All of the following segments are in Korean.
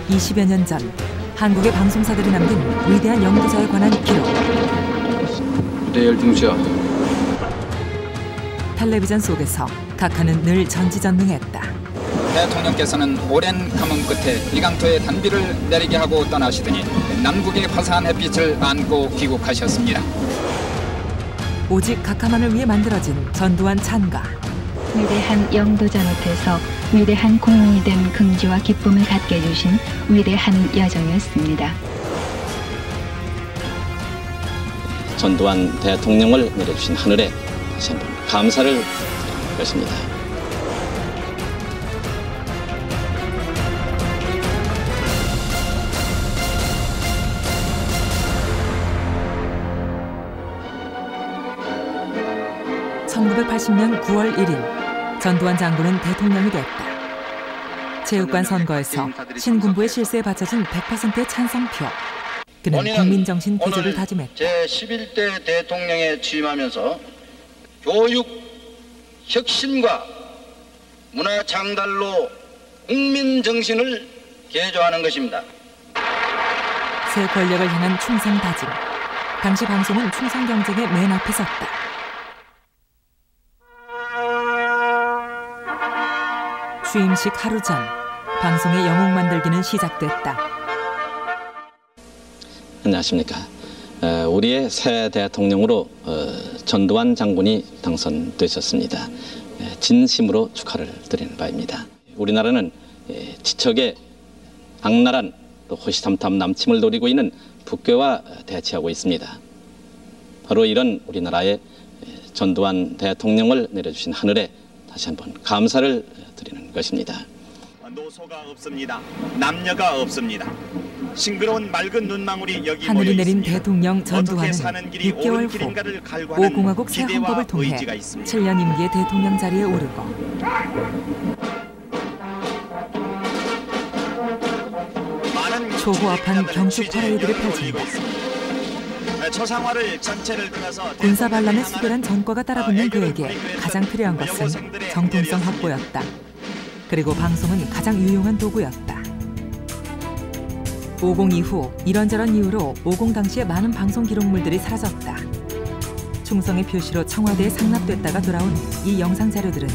20여 년 전 한국의 방송사들이 남긴 위대한 영도자에 관한 기록. 내 열중시야. 텔레비전 속에서 각하는 늘 전지전능했다. 대통령께서는 오랜 가뭄 끝에 이강토에 단비를 내리게 하고 떠나시더니 남국의 화사한 햇빛을 안고 귀국하셨습니다. 오직 각하만을 위해 만들어진 전두환 찬가. 위대한 영도자 밑에서 위대한 국민이 된 긍지와 기쁨을 갖게 해주신 위대한 여정이었습니다. 전두환 대통령을 내려주신 하늘에 다시 한번 감사를 드리는 것입니다. (1980년 9월 1일) 전두환 장군은 대통령이 됐다. 체육관 선거에서 신군부의 실세에 바쳐진 100%의 찬성표. 그는 국민정신 기조를 다짐했다. 제11대 대통령에 취임하면서 교육, 혁신과 문화 창달로 국민정신을 개조하는 것입니다. 새 권력을 향한 충성 다짐. 당시 방송은 충성 경쟁의 맨 앞에 섰다. 취임식 하루 전 방송의 영웅 만들기는 시작됐다. 안녕하십니까. 우리의 새 대통령으로 전두환 장군이 당선되셨습니다. 진심으로 축하를 드리는 바입니다. 우리나라는 지척에 악랄한 또 호시탐탐 남침을 노리고 있는 북괴와 대치하고 있습니다. 바로 이런 우리나라의 전두환 대통령을 내려주신 하늘에 다시 한번 감사를 드리는 것입니다. 노소가 없습니다. 남녀가 없습니다. 싱그러운 맑은 눈망울이 여기 하늘이 내린 대통령 전두환은 6개월 후 5공화국 새 헌법을 통해 7년 임기의 대통령 자리에 오르고 초호합한 경축 퍼레이드를 펼친다. 군사 반란에 수결한 전과가 따라붙는 그에게 가장 필요한 것은 정통성 확보였다. 그리고 방송은 가장 유용한 도구였다. 50 이후 이런저런 이유로 50 당시의 많은 방송 기록물들이 사라졌다. 충성의 표시로 청와대에 상납됐다가 돌아온 이 영상 자료들은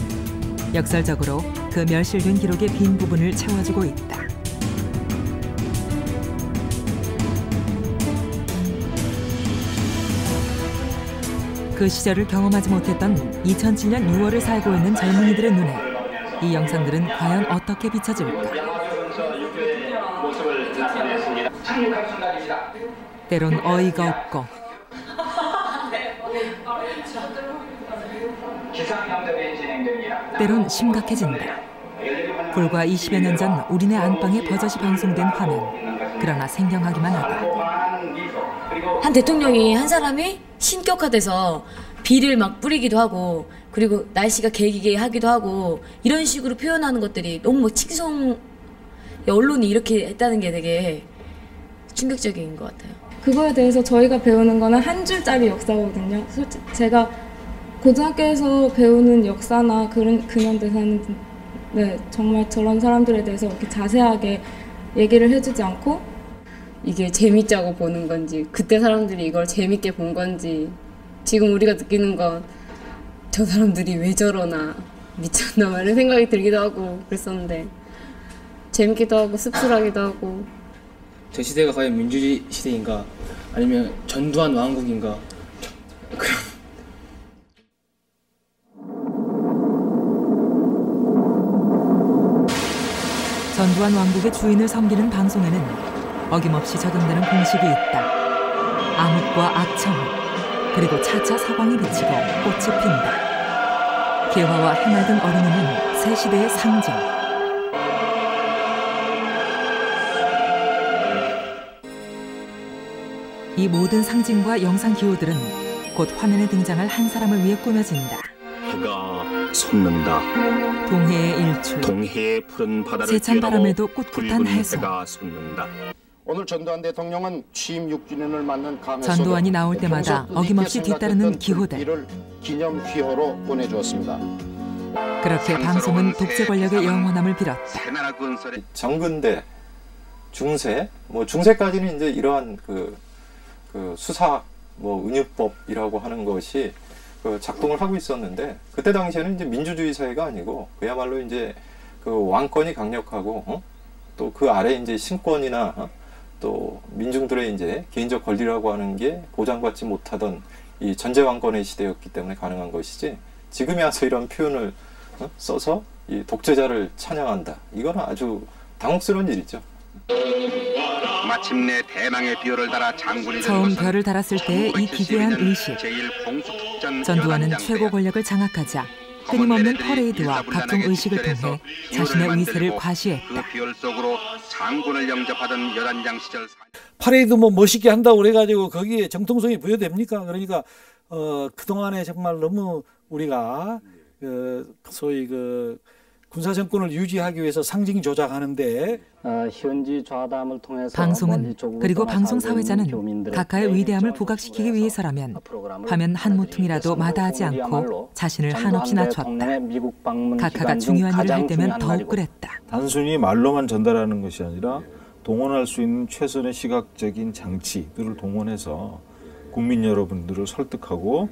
역설적으로 그 멸실된 기록의 빈 부분을 채워주고 있다. 그 시절을 경험하지 못했던 2007년 6월을 살고 있는 젊은이들의 눈에 이 영상들은 과연 어떻게 비춰질까? 때론 어이가 없고 때론 심각해진다. 불과 20여 년 전 우리네 안방에 버젓이 방송된 화면. 그러나 생경하기만 하다. 한 대통령이 한 사람이 신격화돼서 비를 막 뿌리기도 하고 그리고 날씨가 개기게 하기도 하고 이런 식으로 표현하는 것들이 너무 뭐 칭송 언론이 이렇게 했다는 게 되게 충격적인 것 같아요. 그거에 대해서 저희가 배우는 거는 한 줄짜리 역사거든요. 솔직히 제가 고등학교에서 배우는 역사나 그런 근현대사는 정말 저런 사람들에 대해서 이렇게 자세하게 얘기를 해주지 않고 이게 재밌자고 보는 건지 그때 사람들이 이걸 재밌게 본 건지 지금 우리가 느끼는 건 저 사람들이 왜 저러나 미쳤나 이런 생각이 들기도 하고 그랬었는데 재밌기도 하고 씁쓸하기도 하고 저 시대가 과연 민주주의 시대인가 아니면 전두환 왕국인가 그런 전두환 왕국의 주인을 섬기는 방송에는 어김없이 적용되는 공식이 있다. 암흑과 악청 그리고 차차 서광이 비치고 꽃이 핀다. 개화와 해맑은 어린이는 새 시대의 상징. 이 모든 상징과 영상 기호들은 곧 화면에 등장할 한 사람을 위해 꾸며진다. 해가 솟는다. 동해의 일출, 동해의 푸른 바다를 세찬 바람에도 꿋꿋한 해소. 해가 솟는다. 오늘 전두환 대통령은 취임 6주년을 맞는 감회소도 전두환이 나올 때마다 어김없이 뒤따르는 기호들. 기념 휘호로 보내주었습니다. 그렇게 방송은 독재 권력의 영원함을 빌었다. 정근대 중세, 뭐 중세까지는 이제 이러한 그 수사 뭐 은유법이라고 하는 것이 작동을 하고 있었는데, 그때 당시에는 이제 민주주의 사회가 아니고 그야말로 이제 그 왕권이 강력하고 또 그 아래 이제 신권이나 또 민중들의 이제 개인적 권리라고 하는 게 보장받지 못하던 이 전제 왕권의 시대였기 때문에 가능한 것이지, 지금에 와서 이런 표현을 써서 이 독재자를 찬양한다, 이거는 아주 당혹스러운 일이죠. 마침내 대망의 벼를 달아 장군이 처음 별을 달았을 때의 이 기괴한 의식. 전두환은 최고 권력을 장악하자 끊임없는 퍼레이드와 각종 의식을 통해 자신의 위세를 과시했다. 그 별 속으로 장군을 영접하던 열한장 시절 퍼레이드 뭐 멋있게 한다고 그래가지고 거기에 정통성이 부여됩니까? 그러니까 그동안에 정말 너무 우리가 소위 군사 정권을 유지하기 위해서 상징 조작하는데 현지 좌담을 통해서 방송은 그리고 방송 사회자는 각하의 위대함을 부각시키기 위해서라면 화면 한 모퉁이라도 마다하지 않고 자신을 한없이 낮췄다. 각하가 중요한 일을 할 때면 더욱 그랬다. 단순히 말로만 전달하는 것이 아니라 동원할 수 있는 최선의 시각적인 장치들을 동원해서 국민 여러분들을 설득하고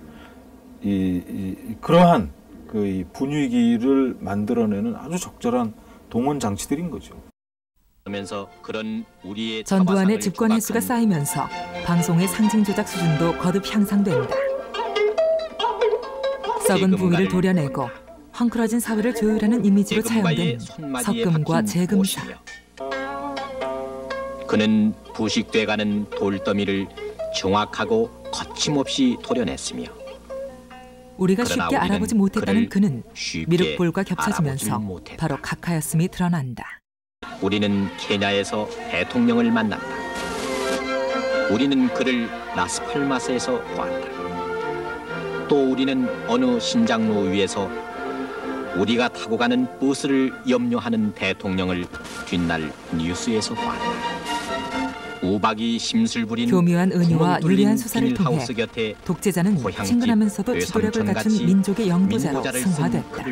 그러한 이 분위기를 만들어내는 아주 적절한 동원 장치들인 거죠. 전두환의 집권 횟수가 쌓이면서 방송의 상징 조작 수준도 거듭 향상된다. 썩은 부위를 도려내고 헝클어진 사회를 조율하는 이미지로 차용된 석금과 재금사. 그는 부식돼가는 돌더미를 정확하고 거침없이 도려냈으며, 우리가 쉽게 알아보지 못했다는 그는 미륵볼과 겹쳐지면서 바로 각하였음이 드러난다. 우리는 케냐에서 대통령을 만났다. 우리는 그를 라스팔마스에서 보았다. 또 우리는 어느 신장로 위에서 우리가 타고 가는 버스를 염려하는 대통령을 뒷날 뉴스에서 보았다. 우박이 심술 부린 교묘한 은유와 유리한 수사를 통해 독재자는 친근하면서도 지도력을 갖춘 민족의 영도자로 승화됐다.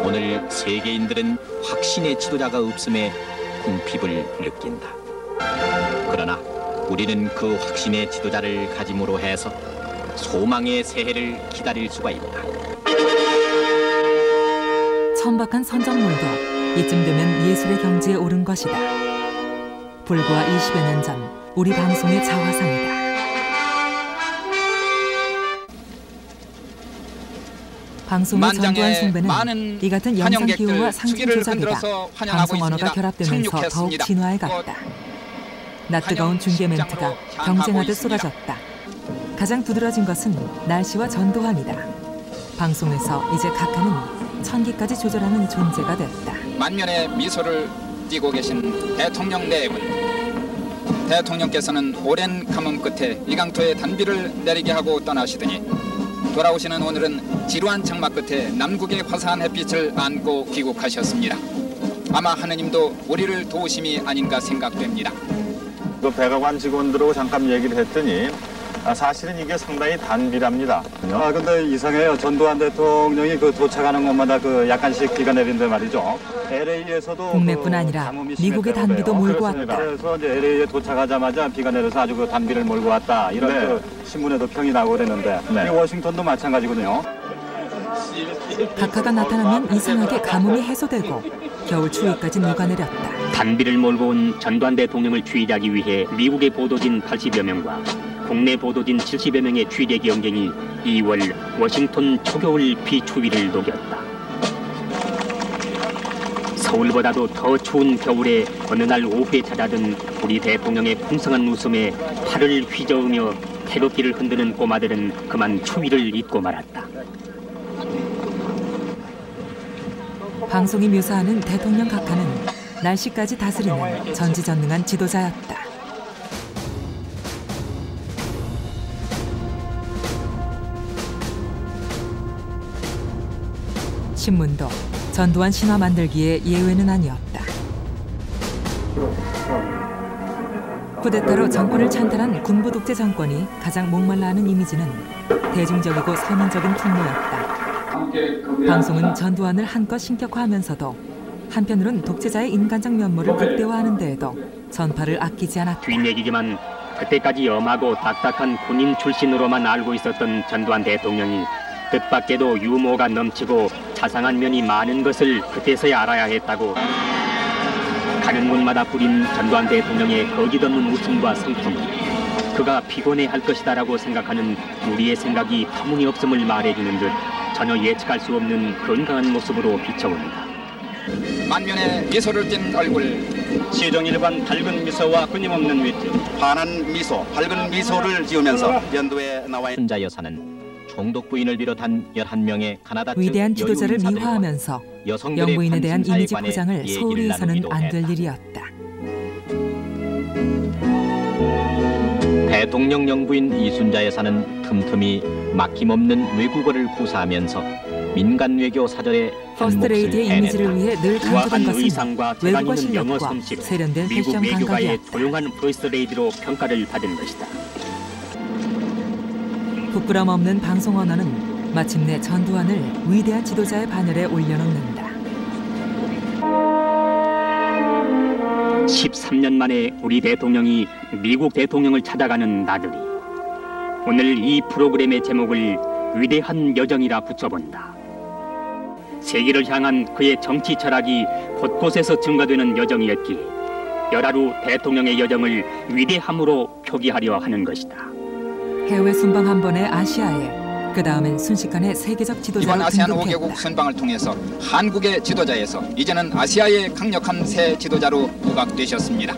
오늘 세계인들은 확신의 지도자가 없음에 궁핍을 느낀다. 그러나 우리는 그 확신의 지도자를 가짐으로 해서 소망의 새해를 기다릴 수가 있다. 천박한 선전물도 이쯤 되면 예술의 경지에 오른 것이다. 불과 20여 년 전 우리 방송의 자화상이다. 방송의 전두환 숭배는 이 같은 영상 기호와 상징 조작이다. 방송 언어가 결합되면서 더욱 진화해 갔다. 낯뜨거운 중계 멘트가 경쟁하듯 쏟아졌다. 가장 두드러진 것은 날씨와 전두환이다. 방송에서 이제 각하는 천기까지 조절하는 존재가 됐다. 만면의 미소를 띠고 계신 대통령 네 분. 대통령께서는 오랜 가뭄 끝에 리강토에 단비를 내리게 하고 떠나시더니 돌아오시는 오늘은 지루한 장마 끝에 남국의 화사한 햇빛을 안고 귀국하셨습니다. 아마 하느님도 우리를 도우심이 아닌가 생각됩니다. 그 백악관 직원들하고 잠깐 얘기를 했더니 사실은 이게 상당히 단비랍니다. 근데 이상해요. 전두환 대통령이 도착하는 곳마다 약간씩 비가 내린데 말이죠. LA에서도 국내뿐 아니라 미국의 단비도 몰고 왔다. 그래서 이제 LA에 도착하자마자 비가 내려서 아주 단비를 몰고 왔다. 이런 신문에도 평이 나고 그랬는데 워싱턴도 마찬가지거든요. 각하가 나타나면 이상하게 가뭄이 해소되고 겨울 추위까지 녹아내렸다. 단비를 몰고 온 전두환 대통령을 추위하기 위해 미국의 보도진 80여 명과 국내 보도진 70여 명의 취재기 영경이 2월 워싱턴 초겨울 비추위를 녹였다. 서울보다도 더 추운 겨울에 어느 날 오후에 찾아든 우리 대통령의 풍성한 웃음에 팔을 휘저으며 태극기를 흔드는 꼬마들은 그만 추위를 잊고 말았다. 방송이 묘사하는 대통령 각하는 날씨까지 다스리는 전지전능한 지도자였다. 신문도 전두환 신화 만들기에 예외는 아니었다. 쿠데타로 정권을 찬탈한 군부 독재 정권이 가장 목말라하는 이미지는 대중적이고 선인적인 풍모였다. 방송은 전두환을 한껏 신격화하면서도 한편으로는 독재자의 인간적 면모를 극대화하는 데에도 전파를 아끼지 않았다. 뒷얘기지만 그때까지 엄하고 딱딱한 군인 출신으로만 알고 있었던 전두환 대통령이 뜻밖에도 유머가 넘치고 자상한 면이 많은 것을 그때서야 알아야 했다고 가는 곳마다 부린 전두환 대통령의 거짓없는 웃음과 성품, 그가 피곤해할 것이다라고 생각하는 우리의 생각이 터무니없음을 말해주는 듯 전혀 예측할 수 없는 건강한 모습으로 비춰옵니다. 만면에 미소를 띤 얼굴, 시종일관 밝은 미소와 끊임없는 위트, 환한 미소, 밝은 미소를 지으면서 연도에 나와 있는 순자 여사는 총독 부인을 비롯한 11명의 카나다 측 위대한 지도자를 여유 인사들과 미화하면서 여성들의 영부인에 대한 관심사에 이미지 관해 포장을 얘기를 소홀히 해서는 나누기도 안 될 했다. 일이었다. 대통령 영부인 이순자 여사는 틈틈이 막힘없는 외국어를 구사하면서 민간 외교 사절에 한 몫을 퍼스트레이디의 해냈다. 이미지를 위해 늘 강조된 우아한 것은 의상과 외국어 재간 있는 영어 실력과 솜씨로 세련된 미국 패션 외교가의 감각이었다. 조용한 퍼스트레이디로 평가를 받은 것이다. 부끄럼 없는 방송 언어는 마침내 전두환을 위대한 지도자의 반열에 올려놓는다. 13년 만에 우리 대통령이 미국 대통령을 찾아가는 나들이. 오늘 이 프로그램의 제목을 위대한 여정이라 붙여본다. 세계를 향한 그의 정치 철학이 곳곳에서 증거되는 여정이었기에 열하루 대통령의 여정을 위대함으로 표기하려 하는 것이다. 해외 순방 한 번에 아시아에, 그 다음엔 순식간에 세계적 이번 지도자로 아세안 등극했다. 5개국 순방을 통해서 한국의 지도자에서 이제는 아시아의 강력한 새 지도자로 부각되셨습니다.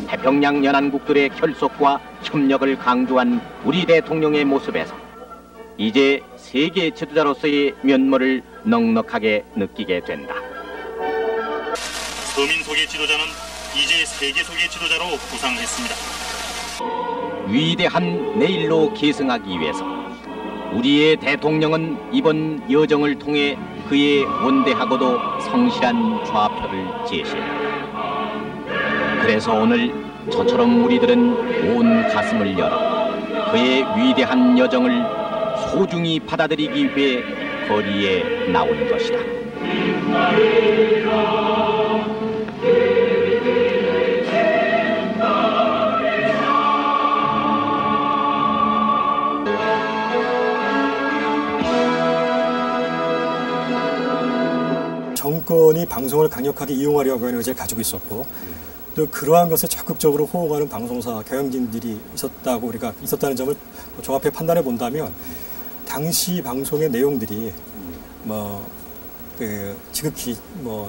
태평양 연안국들의 결속과 협력을 강조한 우리 대통령의 모습에서 이제 세계 지도자로서의 면모를 넉넉하게 느끼게 된다. 서민 속의 지도자는 이제 세계 속의 지도자로 부상했습니다. 위대한 내일로 계승하기 위해서 우리의 대통령은 이번 여정을 통해 그의 원대하고도 성실한 좌표를 제시했다. 그래서 오늘 저처럼 우리들은 온 가슴을 열어 그의 위대한 여정을 소중히 받아들이기 위해 거리에 나온 것이다. 정권이 방송을 강력하게 이용하려고 하는 의지를 가지고 있었고, 또 그러한 것에 적극적으로 호응하는 방송사, 경영진들이 있었다는 점을 종합해 판단해 본다면, 당시 방송의 내용들이 지극히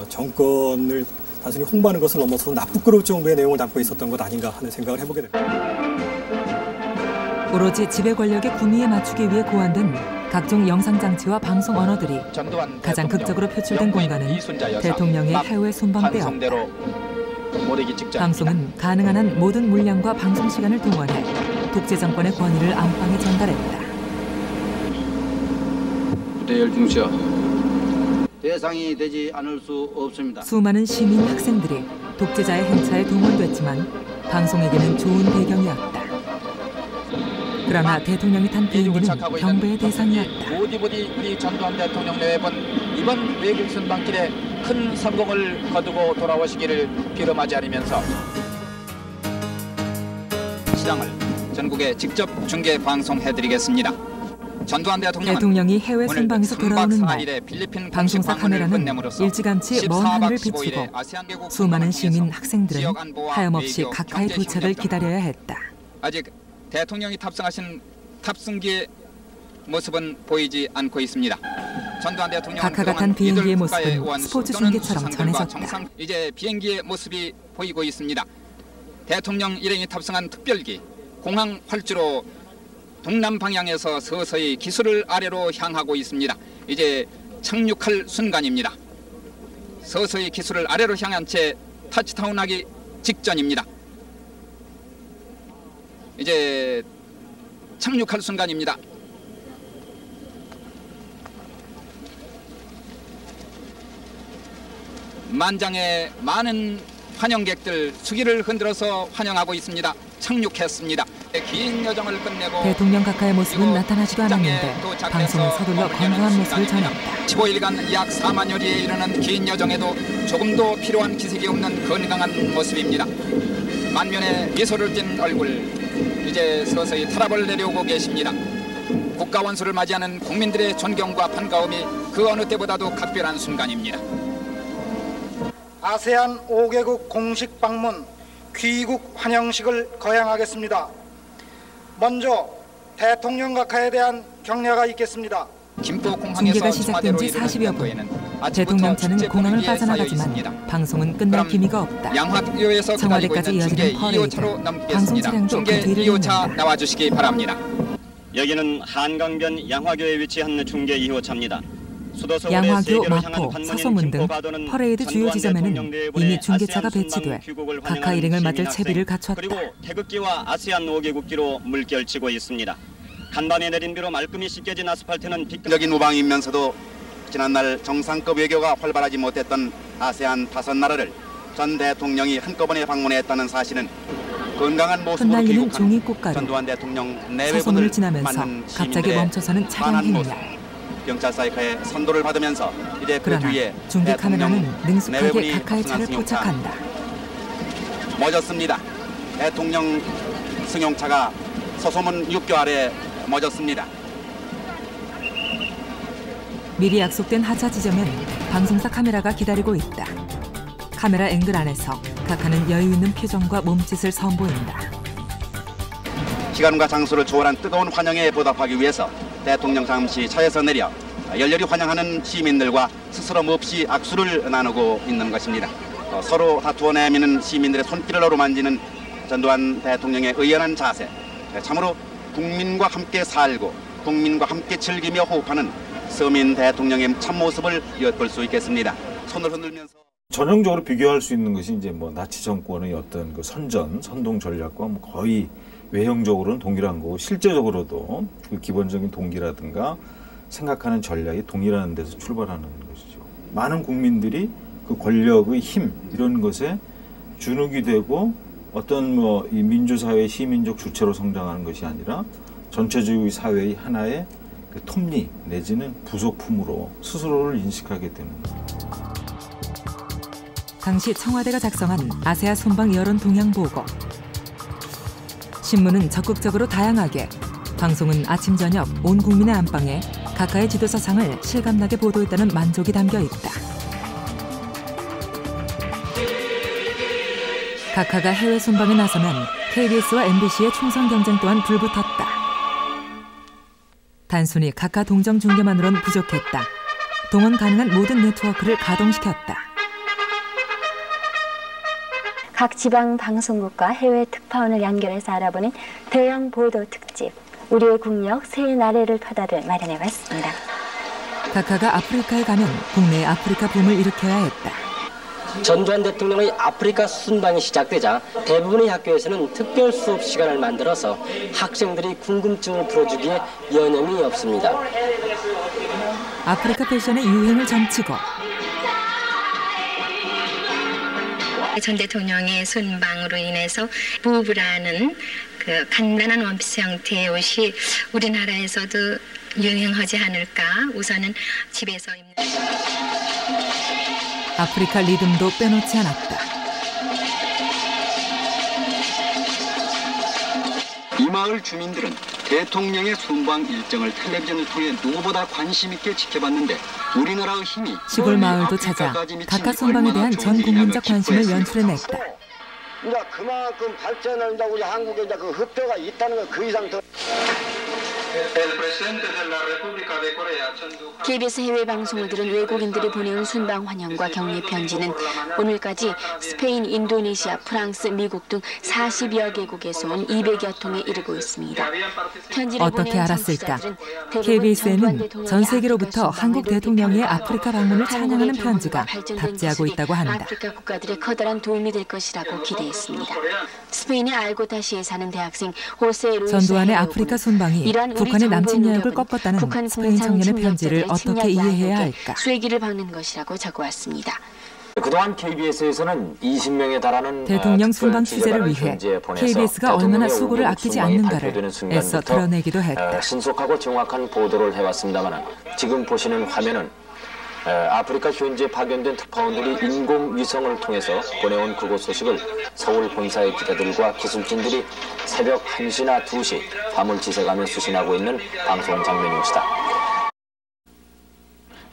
정권을 단순히 홍보하는 것을 넘어서 나쁘끄러울 정도의 내용을 담고 있었던 것 아닌가 하는 생각을 해보게 됩니다. 오로지 지배 권력의 구미에 맞추기 위해 고안된 각종 영상 장치와 방송 언어들이 가장 극적으로 표출된 공간은 대통령의 해외 순방 때였다. 방송은 가능한 한 모든 물량과 방송 시간을 동원해 독재 정권의 권위를 안방에 전달했다. 부대 열중시야 대상이 되지 않을 수 없습니다. 수많은 시민 학생들이 독재자의 행차에 동원됐지만 방송에게는 좋은 배경이었다. 그러나 대통령이 탄 비행기는 경배의 대상이었다. 부디 우리 전두환 대통령 내외분 이번 외국 순방길에 큰 성공을 거두고 돌아오시기를 비름하지 않으면서 시장을 전국에 직접 중계 방송해드리겠습니다. 전두환 대통령이 해외 순방에서 돌아오는 날 방송사 카메라는 일찌감치 먼 하늘을 비추고 수많은 시민 학생들은 하염없이 각하의 도착을 기다려야 했다. 아직 대통령이 탑승하신 탑승기의 모습은 보이지 않고 있습니다. 전두환 대통령은 각하가 탄 비행기의 모습은 스포츠 중계처럼 전해졌다. 이제 비행기의 모습이 보이고 있습니다. 대통령 일행이 탑승한 특별기 공항 활주로 동남 방향에서 서서히 기술을 아래로 향하고 있습니다. 이제 착륙할 순간입니다. 서서히 기술을 아래로 향한 채 터치다운하기 직전입니다. 이제 착륙할 순간입니다. 만장의 많은 환영객들 수기를 흔들어서 환영하고 있습니다. 착륙했습니다. 긴 여정을 끝내고 대통령 각하의 모습은 나타나지도 않았는데 방송은 서둘러 건강한 모습을 전했다. 15일간 약 4만여리에 이르는 긴 여정에도 조금도 필요한 기색이 없는 건강한 모습입니다. 만면에 미소를 띤 얼굴, 이제 서서히 타락을 내려오고 계십니다. 국가 원수를 맞이하는 국민들의 존경과 반가움이 그 어느 때보다도 각별한 순간입니다. 아세안 5개국 공식 방문 귀국 환영식을 거행하겠습니다. 먼저 대통령 각하에 대한 격려가 있겠습니다. 중계가 시작된 지 40여 분. 대통령 차는 공항을 빠져나가지만 방송은 끝날 기미가 없다. 양화교에서 청와대까지 이어지는 퍼레이드. 방송 차량도 그 뒤를 잇는다. 나와주시기 바랍니다. 여기는 한강변 양화교에 위치한 중계 2호차입니다. 양화교, 마포, 서소문 등 퍼레이드 주요 지점에는 이미 중계차가 배치돼 각하 일행을 맞을 채비를 갖췄다. 그리고 태극기와 아세안 5개국기로 물결치고 있습니다. 간밤에 내린 비로 말끔히 씻겨진 아스팔트는 적인 우방이면서도 지난날 정상급 외교가 활발하지 못했던 아세안 5나라를 전 대통령이 한꺼번에 방문했다는 사실은 건강한 모습으로 흩날리는 종이 꽃가루. 전두환 대통령 서소문을 내외분을 지나면서 갑자기 멈춰서는 차량 행렬. 경찰 사이카의 선도를 받으면서 이제 그 그러나 뒤에 중계 카메라는 능숙하게 내외분이 각하의 차를 포착한다. 멎었습니다. 대통령 승용차가 서소문 육교 아래 멎었습니다. 미리 약속된 하차 지점엔 방송사 카메라가 기다리고 있다. 카메라 앵글 안에서 각하는 여유 있는 표정과 몸짓을 선보인다. 시간과 장소를 초월한 뜨거운 환영에 보답하기 위해서 대통령 잠시 차에서 내려 열렬히 환영하는 시민들과 스스럼 없이 악수를 나누고 있는 것입니다. 서로 다투어 내미는 시민들의 손길을 어루만지는 전두환 대통령의 의연한 자세, 참으로 국민과 함께 살고 국민과 함께 즐기며 호흡하는 서민 대통령의 참모습을 엿볼 수 있겠습니다. 손을 흔들면서 전형적으로 비교할 수 있는 것이 이제 뭐 나치 정권의 어떤 그 선동 전략과 뭐 거의 외형적으로는 동일한 거고 실제적으로도 그 기본적인 동기라든가 생각하는 전략이 동일한 데서 출발하는 것이죠. 많은 국민들이 그 권력의 힘 이런 것에 주눅이 되고 어떤 뭐 이 민주사회 시민적 주체로 성장하는 것이 아니라 전체주의 사회의 하나의 그 톱니 내지는 부속품으로 스스로를 인식하게 되는 거죠. 당시 청와대가 작성한 아세아 순방 여론 동향 보고. 신문은 적극적으로 다양하게, 방송은 아침 저녁 온 국민의 안방에 각하의 지도사상을 실감나게 보도했다는 만족이 담겨 있다. 각하가 해외 순방에 나서면 KBS와 MBC의 총선 경쟁 또한 불붙었다. 단순히 각하 동정 중계만으론 부족했다. 동원 가능한 모든 네트워크를 가동시켰다. 각 지방 방송국과 해외 특파원을 연결해서 알아보는 대형 보도 특집. 우리의 국력 새 나래를 퍼다를 마련해봤습니다. 각하가 아프리카에 가면 국내의 아프리카 붐을 일으켜야 했다. 전두환 대통령의 아프리카 순방이 시작되자 대부분의 학교에서는 특별 수업 시간을 만들어서 학생들이 궁금증을 풀어주기에 여념이 없습니다. 아프리카 패션의 유행을 점치고 전 대통령의 순방으로 인해서 부부라는 그 간단한 원피스 형태의 옷이 우리나라에서도 유행하지 않을까. 우선은 집에서 입는. 아프리카 리듬도 빼놓지 않았다. 이 마을 주민들은 대통령의 순방 일정을 텔레비전을 통해 누구보다 관심 있게 지켜봤는데 우리나라의 힘이 시골 마을도 찾아 각하 순방에 대한 전 국민적 관심을 연출해냈다. 이제 그만큼 발전을 이제 우리 한국에 이제 그 흡표가 있다는 거 그 이상 더. KBS 해외 방송을 들은 외국인들이 보내온 순방 환영과 격려 편지는 오늘까지 스페인, 인도네시아, 프랑스, 미국 등 40여 개국에서 온 200여 통에 이르고 있습니다. 어떻게 알았을까? KBS에는 전 세계로부터 한국 대통령의 아프리카 방문을 찬양하는 편지가 답지하고 있다고 한다. 아프리카 국가들의 커다란 도움이 될 것이라고 기대했습니다. 스페인의 알고타시에 사는 대학생 호세 루이스 전두환의 아프리카 순방이 북한의 남친 여역을 꺾었다는 스페인 청년의 편지를 어떻게 이해해야 할까? 쐐기를 박는 것이라고 적어왔습니다. 그동안 KBS에서는 20명에 달하는 대통령 순방 취재를 위해 KBS가 얼마나 수고를 아끼지 않는가를 애써 드러내기도 했다. 신속하고 정확한 보도를 해왔습니다만 지금 보시는 화면은 아프리카 현지에 파견된 특파원들이 인공위성을 통해서 보내온 그곳 소식을 서울 본사의 기자들과 기술진들이 새벽 1시나 2시 화물지색하며 수신하고 있는 방송 장면입니다.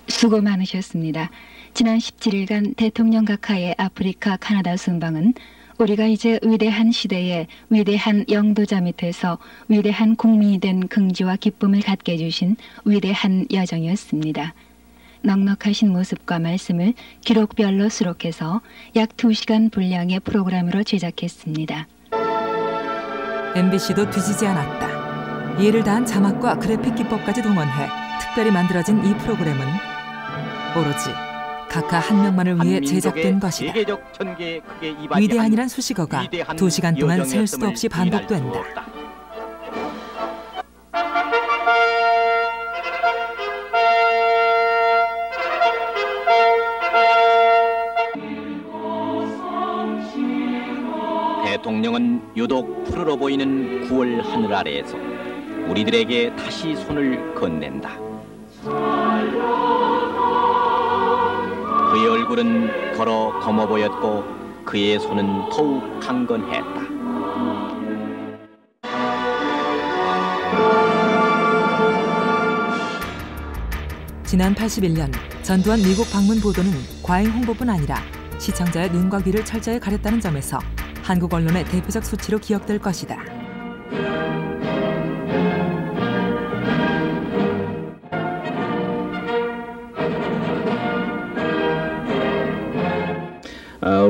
수고 많으셨습니다. 지난 17일간 대통령 각하의 아프리카 카나다 순방은 우리가 이제 위대한 시대에 위대한 영도자 밑에서 위대한 국민이 된 긍지와 기쁨을 갖게 해주신 위대한 여정이었습니다. 넉넉하신 모습과 말씀을 기록별로 수록해서 약 2시간 분량의 프로그램으로 제작했습니다. MBC도 뒤지지 않았다. 이해를 다한 자막과 그래픽 기법까지 동원해 특별히 만들어진 이 프로그램은 오로지 각하 한 명만을 위해 제작된 것이다. 위대한이란 수식어가 2시간 동안 셀 수도 없이 반복된다. 대통령은 유독 푸르러 보이는 9월 하늘 아래에서 우리들에게 다시 손을 건넨다. 그의 얼굴은 걸어 검어 보였고 그의 손은 더욱 강건했다. 지난 81년 전두환 미국 방문 보도는 과잉 홍보뿐 아니라 시청자의 눈과 귀를 철저히 가렸다는 점에서 한국 언론의 대표적 수치로 기억될 것이다.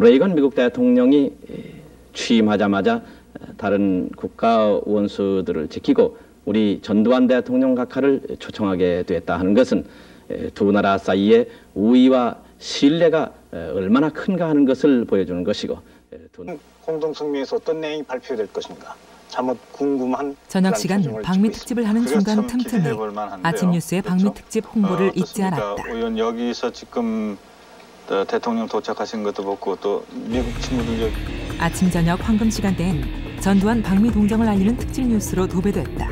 레이건 미국 대통령이 취임하자마자 다른 국가 원수들을 지키고 우리 전두환 대통령 각하를 초청하게 됐다 하는 것은 두 나라 사이의 우위와 신뢰가 얼마나 큰가 하는 것을 보여주는 것이고, 공동성명에서 어떤 내용이 발표될 것인가 참으로 궁금한. 저녁 시간 방미 특집을 하는 중간 틈틈이 아침 뉴스의 방미 특집 홍보를 잊지 않았다. 의원 여기서 지금 대통령 도착하신 것도 보고 또 미국 친구들 아침 저녁 황금 시간대엔 전두환 방미 동정을 알리는 특집 뉴스로 도배됐다.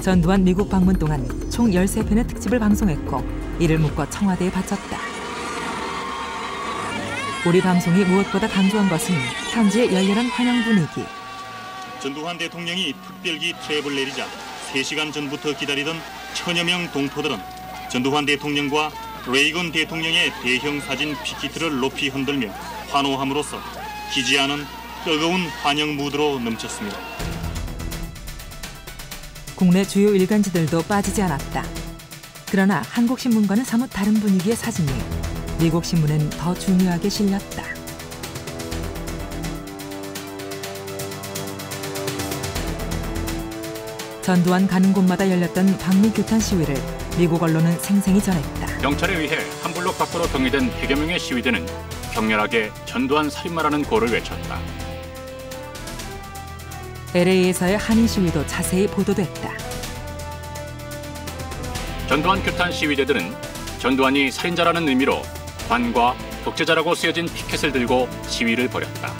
전두환 미국 방문 동안 총 13편의 특집을 방송했고 이를 묶어 청와대에 바쳤다. 우리 방송이 무엇보다 강조한 것은 현지의 열렬한 환영 분위기. 전두환 대통령이 특별기 트랩을 내리자 3시간 전부터 기다리던 천여 명 동포들은 전두환 대통령과 레이건 대통령의 대형 사진 빅히트를 높이 흔들며 환호함으로써 기지 않은 뜨거운 환영 무드로 넘쳤습니다. 국내 주요 일간지들도 빠지지 않았다. 그러나 한국신문과는 사뭇 다른 분위기의 사진이 미국 신문엔 더 중요하게 실렸다. 전두환 가는 곳마다 열렸던 방미 규탄 시위를 미국 언론은 생생히 전했다. 경찰에 의해 한 블록 밖으로 동의된 100여 명의 시위대는 격렬하게 전두환 살인마라는 고를 외쳤다. LA에서의 한인 시위도 자세히 보도됐다. 전두환 규탄 시위대들은 전두환이 살인자라는 의미로 관과 독재자라고 쓰여진 피켓을 들고 시위를 벌였다.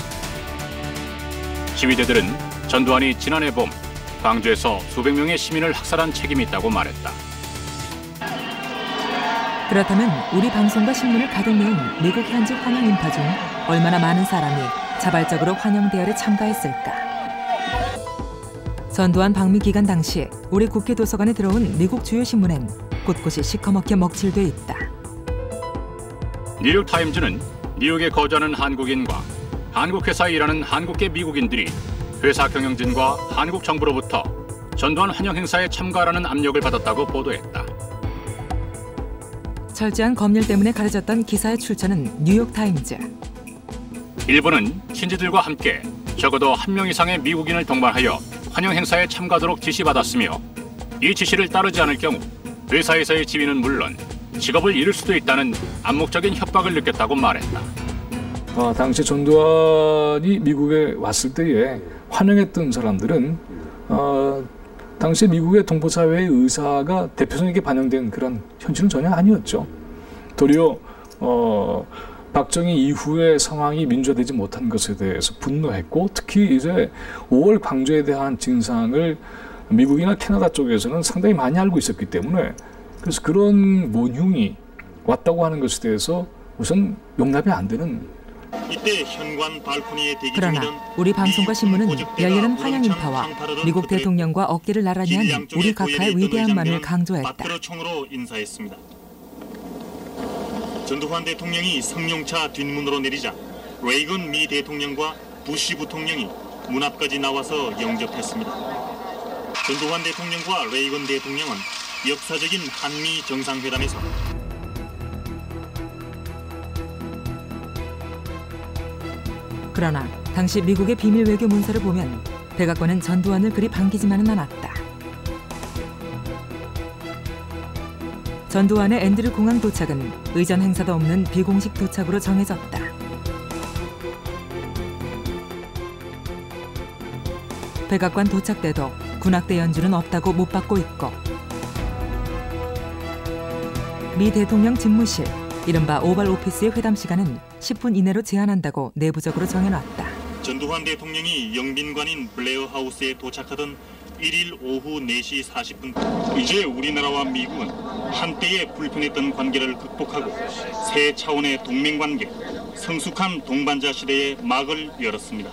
시위대들은 전두환이 지난해 봄 광주에서 수백 명의 시민을 학살한 책임이 있다고 말했다. 그렇다면 우리 방송과 신문을 가득 메운 미국 현지 환영 인파 중 얼마나 많은 사람이 자발적으로 환영 대열에 참가했을까? 전두환 방미 기간 당시 우리 국회 도서관에 들어온 미국 주요 신문엔 곳곳이 시커멓게 먹칠돼 있다. 뉴욕타임즈는 뉴욕에 거주하는 한국인과 한국 회사에 일하는 한국계 미국인들이 회사 경영진과 한국 정부로부터 전두환 환영 행사에 참가하라는 압력을 받았다고 보도했다. 철저한 검열 때문에 가려졌던 기사의 출처는 뉴욕타임즈. 일본은 친지들과 함께 적어도 1명 이상의 미국인을 동반하여 환영 행사에 참가하도록 지시받았으며 이 지시를 따르지 않을 경우 회사에서의 지위는 물론 직업을 잃을 수도 있다는 암묵적인 협박을 느꼈다고 말했다. 당시 전두환이 미국에 왔을 때에 환영했던 사람들은 당시 미국의 동포사회의 의사가 대표성 있게 반영된 그런 현실은 전혀 아니었죠. 도리어 박정희 이후의 상황이 민주화되지 못한 것에 대해서 분노했고 특히 이제 5월 광주에 대한 진상을 미국이나 캐나다 쪽에서는 상당히 많이 알고 있었기 때문에 그래서 그런 모흉이 왔다고 하는 것에 대해서 우선 용납이 안 되는. 이때 현관 발코니에 대기 그러나 중이던 우리 방송과 신문은 열렬한 환영 인파와 미국 대통령과 어깨를 나란히 한 우리 각하의 위대함만을 강조했다. 총으로 인사했습니다. 전두환 대통령이 성룡차 뒷문으로 내리자 레이건 미 대통령과 부시 부통령이 문 앞까지 나와서 영접했습니다. 전두환 대통령과 레이건 대통령은 역사적인 한미 정상회담에서 그러나 당시 미국의 비밀 외교 문서를 보면 백악관은 전두환을 그리 반기지만은 않았다. 전두환의 앤드류 공항 도착은 의전 행사도 없는 비공식 도착으로 정해졌다. 백악관 도착 때도 군악대 연주는 없다고 못 받고 있고 미 대통령 집무실, 이른바 오발 오피스의 회담 시간은 10분 이내로 제한한다고 내부적으로 정해놨다. 전두환 대통령이 영빈관인 블레어 하우스에 도착하던 1일 오후 4시 40분 이제 우리나라와 미국은 한때의 불편했던 관계를 극복하고 새 차원의 동맹관계, 성숙한 동반자 시대의 막을 열었습니다.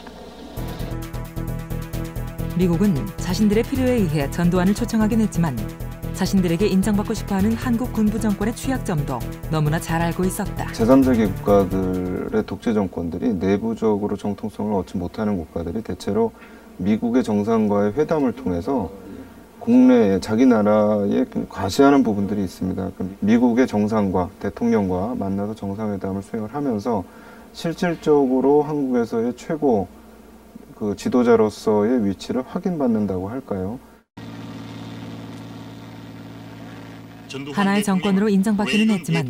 미국은 자신들의 필요에 의해 전두환을 초청하긴 했지만 자신들에게 인정받고 싶어하는 한국 군부 정권의 취약점도 너무나 잘 알고 있었다. 제3세계 국가들의 독재 정권들이 내부적으로 정통성을 얻지 못하는 국가들이 대체로 미국의 정상과의 회담을 통해서 국내에 자기 나라에 과시하는 부분들이 있습니다. 미국의 정상과 대통령과 만나서 정상회담을 수행을 하면서 실질적으로 한국에서의 최고 그 지도자로서의 위치를 확인받는다고 할까요? 하나의 정권으로 인정받기는 했지만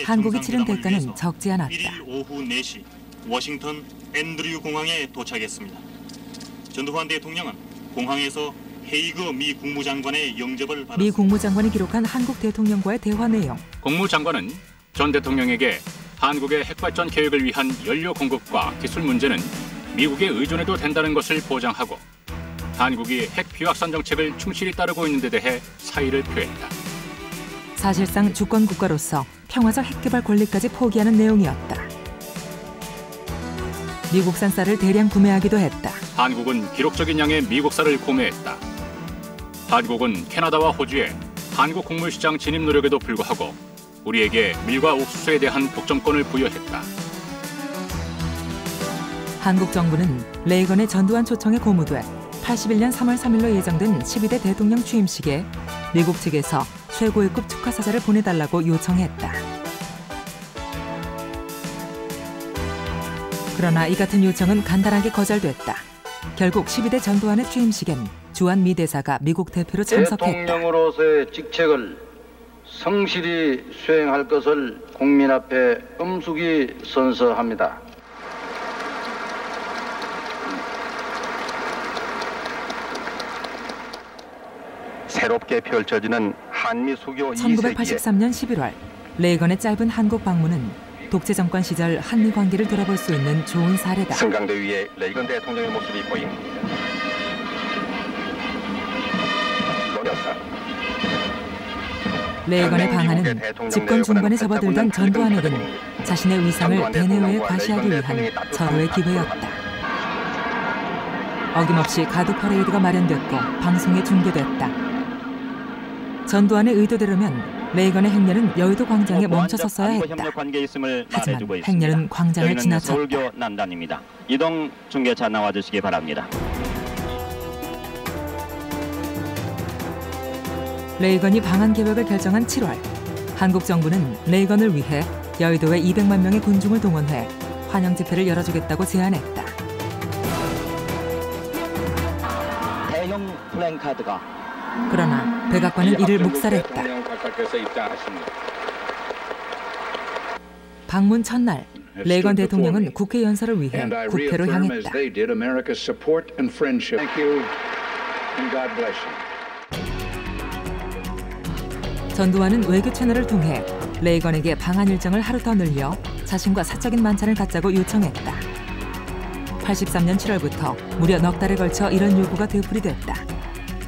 한국이 치른 대가는 적지 않았다. 1일 오후 4시 워싱턴 앤드류 공항에 도착했습니다. 전두환 대통령은 공항에서 헤이그 미 국무장관의 영접을 받았습니다. 미 국무장관이 기록한 한국 대통령과의 대화 내용. 국무장관은 전 대통령에게 한국의 핵발전 계획을 위한 연료 공급과 기술 문제는 미국에 의존해도 된다는 것을 보장하고 한국이 핵 비확산 정책을 충실히 따르고 있는 데 대해 사의를 표했다. 사실상 주권 국가로서 평화적 핵개발 권리까지 포기하는 내용이었다. 미국산 쌀을 대량 구매하기도 했다. 한국은 기록적인 양의 미국쌀을 구매했다. 한국은 캐나다와 호주에 한국 곡물시장 진입 노력에도 불구하고 우리에게 밀과 옥수수에 대한 독점권을 부여했다. 한국 정부는 레이건의 전두환 초청에 고무돼 81년 3월 3일로 예정된 12대 대통령 취임식에 미국 측에서 최고위급 축하사절을 보내달라고 요청했다. 그러나 이 같은 요청은 간단하게 거절됐다. 결국 12대 전두환의 취임식엔 주한 미 대사가 미국 대표로 참석했다. 대통령으로서의 직책을 성실히 수행할 것을 국민 앞에 엄숙히 선서합니다. 새롭게 펼쳐지는 한미 수교 2세기에 1983년 11월 레이건의 짧은 한국 방문은 독재 정권 시절 한미 관계를 돌아볼 수 있는 좋은 사례다. 승강대 위에 레이건 대통령의 모습이 보입니다. 레이건의 방한은 집권 중반에 접어들던 전두환에겐 자신의 위상을 대내외에 과시하기 위한 절호의 기회였다. 어김없이 가두 퍼레이드가 마련됐고 방송에 중계됐다. 전두환의 의도대로면 레이건의 행렬은 여의도 광장에 멈춰섰어야 했다. 하지만 행렬은 광장을 지나쳤다. 서울교 남단입니다. 이동 중계차 나와주시기 바랍니다. 레이건이 방한 계획을 결정한 7월, 한국 정부는 레이건을 위해 여의도에 200만 명의 군중을 동원해 환영 집회를 열어주겠다고 제안했다. 대형 플랜카드가 그러나 백악관은 이를 묵살했다. 방문 첫날, 레이건 대통령은 국회 연설을 위해 국회로 향했다. 전두환은 외교 채널을 통해 레이건에게 방한 일정을 하루 더 늘려 자신과 사적인 만찬을 갖자고 요청했다. 83년 7월부터 무려 넉 달에 걸쳐 이런 요구가 되풀이됐다.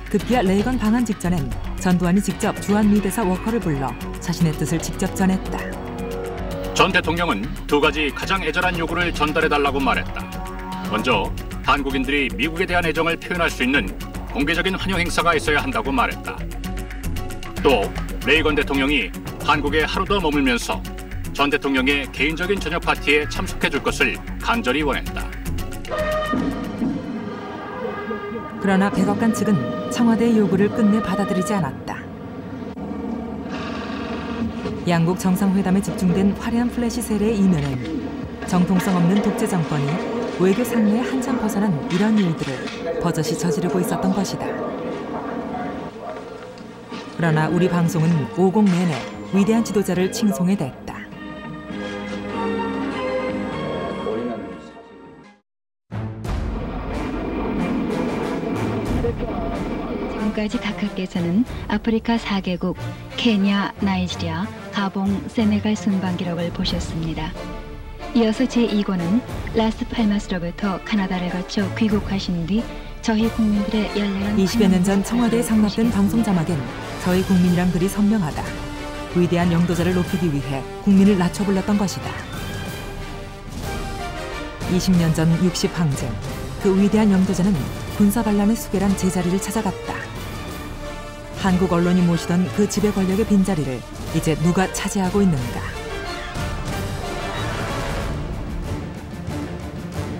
급기야 레이건 방한 직전엔 전두환이 직접 주한 미 대사 워커를 불러 자신의 뜻을 직접 전했다. 전 대통령은 두 가지 가장 애절한 요구를 전달해달라고 말했다. 먼저 한국인들이 미국에 대한 애정을 표현할 수 있는 공개적인 환영 행사가 있어야 한다고 말했다. 또 레이건 대통령이 한국에 하루 더 머물면서 전 대통령의 개인적인 저녁 파티에 참석해 줄 것을 간절히 원했다. 그러나 백악관 측은 청와대의 요구를 끝내 받아들이지 않았다. 양국 정상회담에 집중된 화려한 플래시 세례의 이면엔 정통성 없는 독재 정권이 외교 상례에 한참 벗어난 이런 일들을 버젓이 저지르고 있었던 것이다. 그러나 우리 방송은 50 내내 위대한 지도자를 칭송해댔다. 지금까지 각하께서는 아프리카 4개국 케냐, 나이지리아, 가봉, 세네갈 순방 기록을 보셨습니다. 이어서 제2권은 라스팔마스로부터 카나다를 거쳐 귀국하신 뒤 저희 국민들의 열렬한 20여 년 전 청와대에 상납된 방송 자막엔 저희 국민이란 글이 선명하다. 위대한 영도자를 높이기 위해 국민을 낮춰 불렀던 것이다. 20년 전 60항쟁, 그 위대한 영도자는 군사반란의 수계란 제자리를 찾아갔다. 한국 언론이 모시던 그 지배 권력의 빈자리를 이제 누가 차지하고 있는가?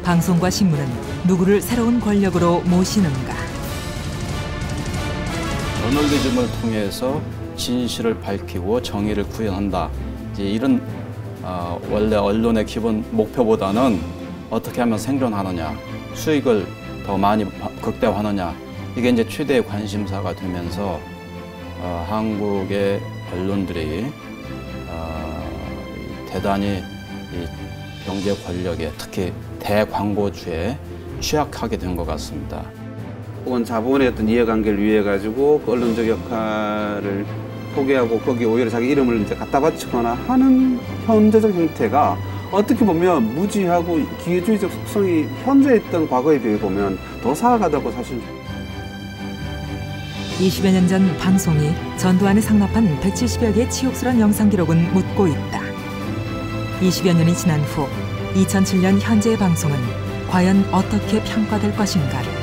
방송과 신문은 누구를 새로운 권력으로 모시는가? 저널리즘을 통해서 진실을 밝히고 정의를 구현한다. 이제 이런 원래 언론의 기본 목표보다는 어떻게 하면 생존하느냐, 수익을 더 많이 극대화하느냐, 이게 이제 최대의 관심사가 되면서 한국의 언론들이 대단히 이 경제 권력에, 특히 대광고주에 취약하게 된 것 같습니다. 혹은 자본의 어떤 이해관계를 위해 가지고 그 언론적 역할을 포기하고 거기에 오히려 자기 이름을 이제 갖다 바치거나 하는 현재적 형태가 어떻게 보면 무지하고 기회주의적 속성이 현재 있던 과거에 비해 보면 더 사악하다고 사실. 20여 년 전 방송이 전두환에 상납한 170여 개의 치욕스러운 영상 기록은 묻고 있다. 20여 년이 지난 후 2007년 현재의 방송은 과연 어떻게 평가될 것인가를.